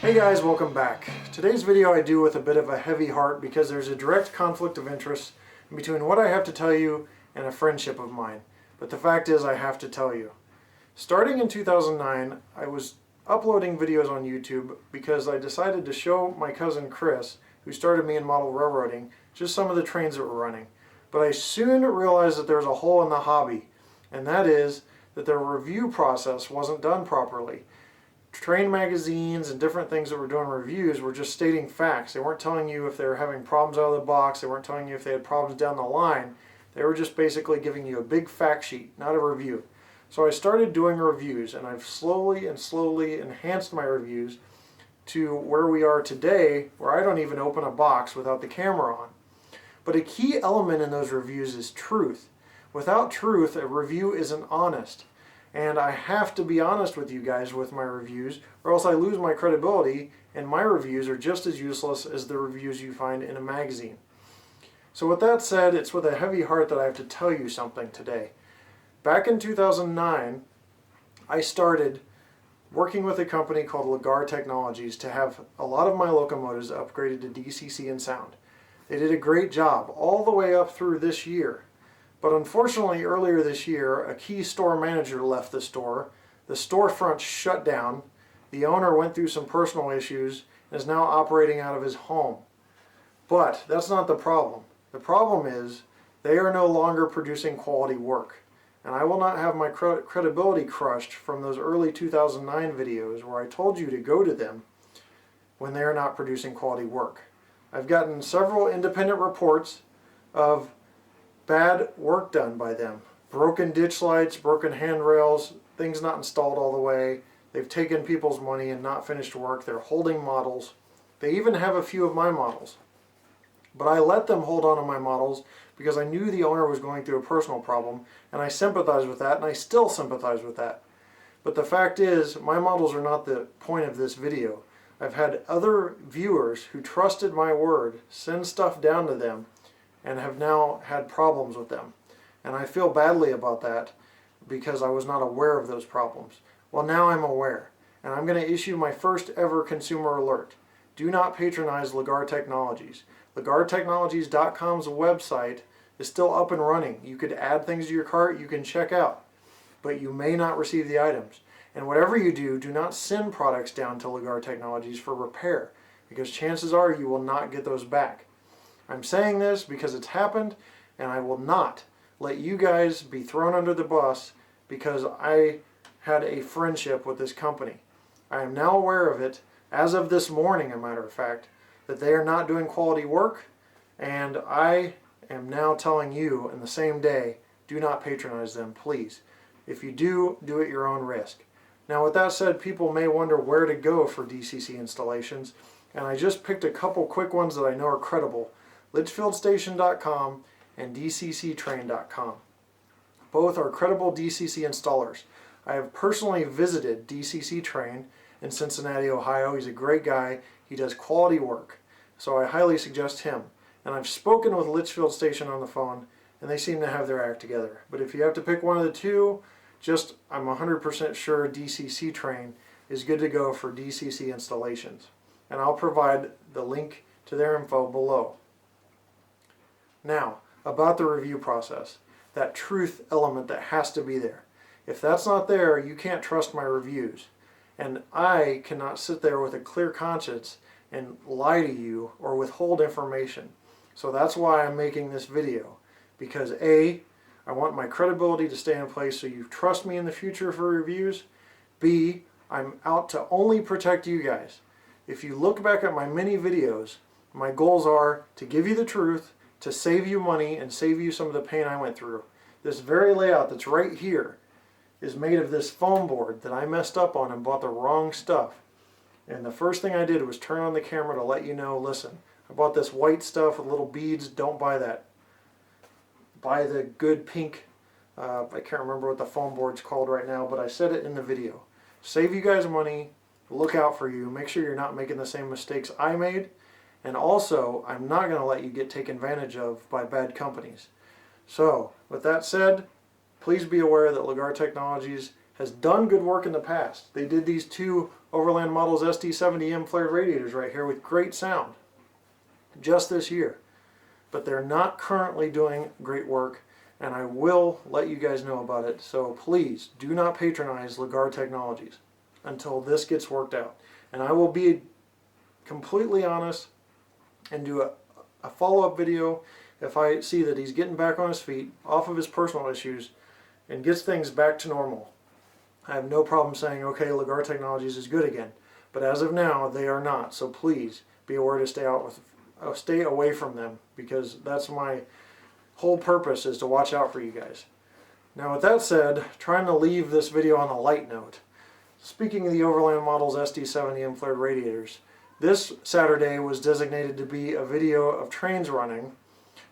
Hey guys, welcome back. Today's video I do with a bit of a heavy heart because there's a direct conflict of interest between what I have to tell you and a friendship of mine. But the fact is I have to tell you. Starting in 2009, I was uploading videos on YouTube because I decided to show my cousin Chris, who started me in model railroading, just some of the trains that were running. But I soon realized that there was a hole in the hobby, and that is that the review process wasn't done properly. Train magazines and different things that were doing reviews were just stating facts. They weren't telling you if they were having problems out of the box. They weren't telling you if they had problems down the line. They were just basically giving you a big fact sheet, not a review. So I started doing reviews, and I've slowly enhanced my reviews to where we are today, where I don't even open a box without the camera on. But a key element in those reviews is truth. Without truth, a review isn't honest. And I have to be honest with you guys with my reviews, or else I lose my credibility, and my reviews are just as useless as the reviews you find in a magazine. So with that said, it's with a heavy heart that I have to tell you something today. Back in 2009, I started working with a company called Ligar Technologies to have a lot of my locomotives upgraded to DCC and sound. They did a great job all the way up through this year. But unfortunately, earlier this year, a key store manager left the store. The storefront shut down. The owner went through some personal issues and is now operating out of his home. But that's not the problem. The problem is they are no longer producing quality work. And I will not have my credibility crushed from those early 2009 videos where I told you to go to them when they are not producing quality work. I've gotten several independent reports of bad work done by them. Broken ditch lights, broken handrails, things not installed all the way. They've taken people's money and not finished work. They're holding models. They even have a few of my models. But I let them hold on to my models because I knew the owner was going through a personal problem, and I sympathized with that, and I still sympathize with that. But the fact is, my models are not the point of this video. I've had other viewers who trusted my word send stuff down to them and have now had problems with them. And I feel badly about that because I was not aware of those problems. Well, now I'm aware, and I'm going to issue my first ever consumer alert. Do not patronize Ligar Technologies. LigarTechnologies.com's website is still up and running. You could add things to your cart, you can check out, but you may not receive the items. And whatever you do, do not send products down to Ligar Technologies for repair, because chances are you will not get those back. I'm saying this because it's happened, and I will not let you guys be thrown under the bus because I had a friendship with this company. I am now aware of it, as of this morning, a matter of fact, that they are not doing quality work, and I am now telling you in the same day, do not patronize them, please. If you do, do at your own risk. Now with that said, people may wonder where to go for DCC installations, and I just picked a couple quick ones that I know are credible. LitchfieldStation.com and DCCTrain.com. Both are credible DCC installers. I have personally visited DCC Train in Cincinnati, Ohio. He's a great guy. He does quality work. So I highly suggest him. And I've spoken with Litchfield Station on the phone, and they seem to have their act together. But if you have to pick one of the two, I'm 100% sure DCC Train is good to go for DCC installations. And I'll provide the link to their info below. Now, about the review process, that truth element that has to be there. If that's not there, you can't trust my reviews. And I cannot sit there with a clear conscience and lie to you or withhold information. So that's why I'm making this video. Because A, I want my credibility to stay in place so you trust me in the future for reviews. B, I'm out to only protect you guys. If you look back at my many videos, my goals are to give you the truth, to save you money and save you some of the pain I went through. This very layout that's right here is made of this foam board that I messed up on and bought the wrong stuff. And the first thing I did was turn on the camera to let you know, listen, I bought this white stuff with little beads, don't buy that. Buy the good pink, I can't remember what the foam board's called right now, but I said it in the video. Save you guys money, look out for you, make sure you're not making the same mistakes I made. And also, I'm not going to let you get taken advantage of by bad companies. So, with that said, please be aware that Ligar Technologies has done good work in the past. They did these two Overland Models SD70M flared radiators right here with great sound just this year. But they're not currently doing great work, and I will let you guys know about it. So please do not patronize Ligar Technologies until this gets worked out. And I will be completely honest and do a follow-up video if I see that he's getting back on his feet, off of his personal issues, and gets things back to normal. I have no problem saying, okay, Ligar Technologies is good again. But as of now, they are not. So please be aware to stay away from them, because that's my whole purpose, is to watch out for you guys. Now with that said, trying to leave this video on a light note. Speaking of the Overland Models SD70M flared radiators, this Saturday was designated to be a video of trains running.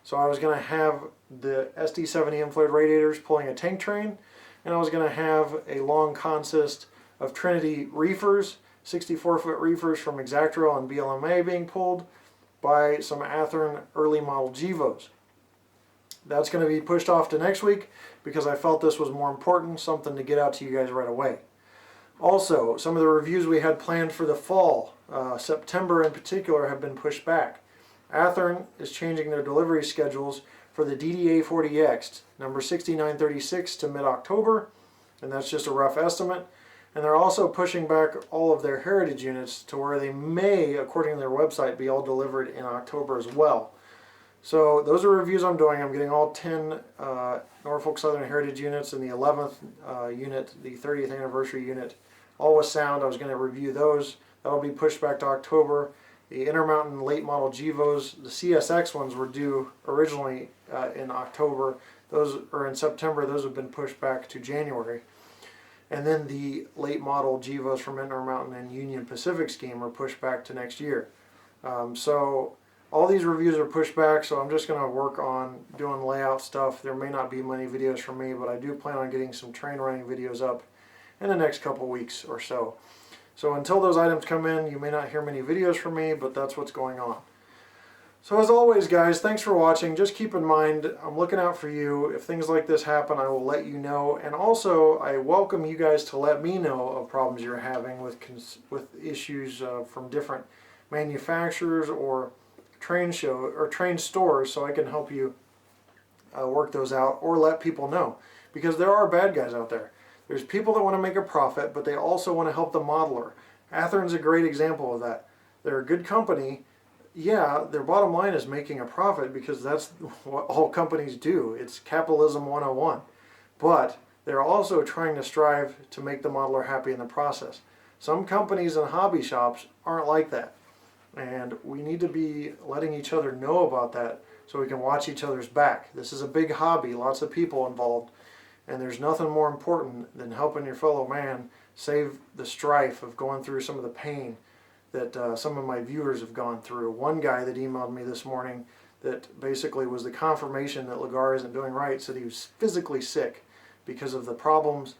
So I was going to have the SD70M flared radiators pulling a tank train, and I was going to have a long consist of Trinity reefers, 64-foot reefers from Exactrail and BLMA being pulled by some Athearn early model GEVOs. That's going to be pushed off to next week because I felt this was more important, something to get out to you guys right away. Also, some of the reviews we had planned for the fall, September in particular, have been pushed back. Athearn is changing their delivery schedules for the DDA40X, number 6936, to mid-October, and that's just a rough estimate. And they're also pushing back all of their heritage units to where they may, according to their website, be all delivered in October as well. So those are reviews I'm doing. I'm getting all 10 Norfolk Southern Heritage units and the 11th unit, the 30th anniversary unit, all with sound. I was going to review those. That'll be pushed back to October. The Intermountain late model GEVOs, the CSX ones, were due originally in October. Those are in September. Those have been pushed back to January. And then the late model GEVOs from Intermountain and Union Pacific scheme are pushed back to next year. So all these reviews are pushed back, so I'm just going to work on doing layout stuff. There may not be many videos from me, but I do plan on getting some train running videos up in the next couple weeks or so. So until those items come in, you may not hear many videos from me, but that's what's going on. So as always, guys, thanks for watching. Just keep in mind, I'm looking out for you. If things like this happen, I will let you know. And also, I welcome you guys to let me know of problems you're having with issues from different manufacturers or train stores, so I can help you work those out, or let people know, because there are bad guys out there. There's people that want to make a profit, but they also want to help the modeler. Athearn's a great example of that. They're a good company. Yeah, their bottom line is making a profit, because that's what all companies do. It's capitalism 101. But they're also trying to strive to make the modeler happy in the process. Some companies and hobby shops aren't like that. And we need to be letting each other know about that so we can watch each other's back. This is a big hobby, lots of people involved. And there's nothing more important than helping your fellow man save the strife of going through some of the pain that some of my viewers have gone through. One guy that emailed me this morning that basically was the confirmation that Ligar isn't doing right, said he was physically sick because of the problems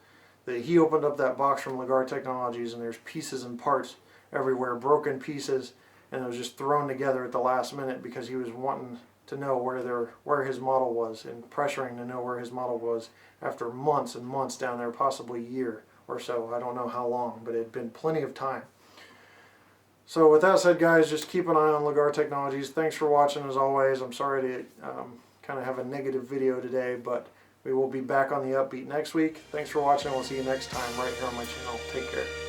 that he opened up that box from Ligar Technologies, and there's pieces and parts everywhere, broken pieces, and it was just thrown together at the last minute because he was wanting to know where his model was, and pressuring to know where his model was after months and months down there, possibly a year or so. I don't know how long, but it had been plenty of time. So with that said, guys, just keep an eye on Ligar Technologies. Thanks for watching as always. I'm sorry to kind of have a negative video today, but we will be back on the upbeat next week. Thanks for watching. We'll see you next time right here on my channel. Take care.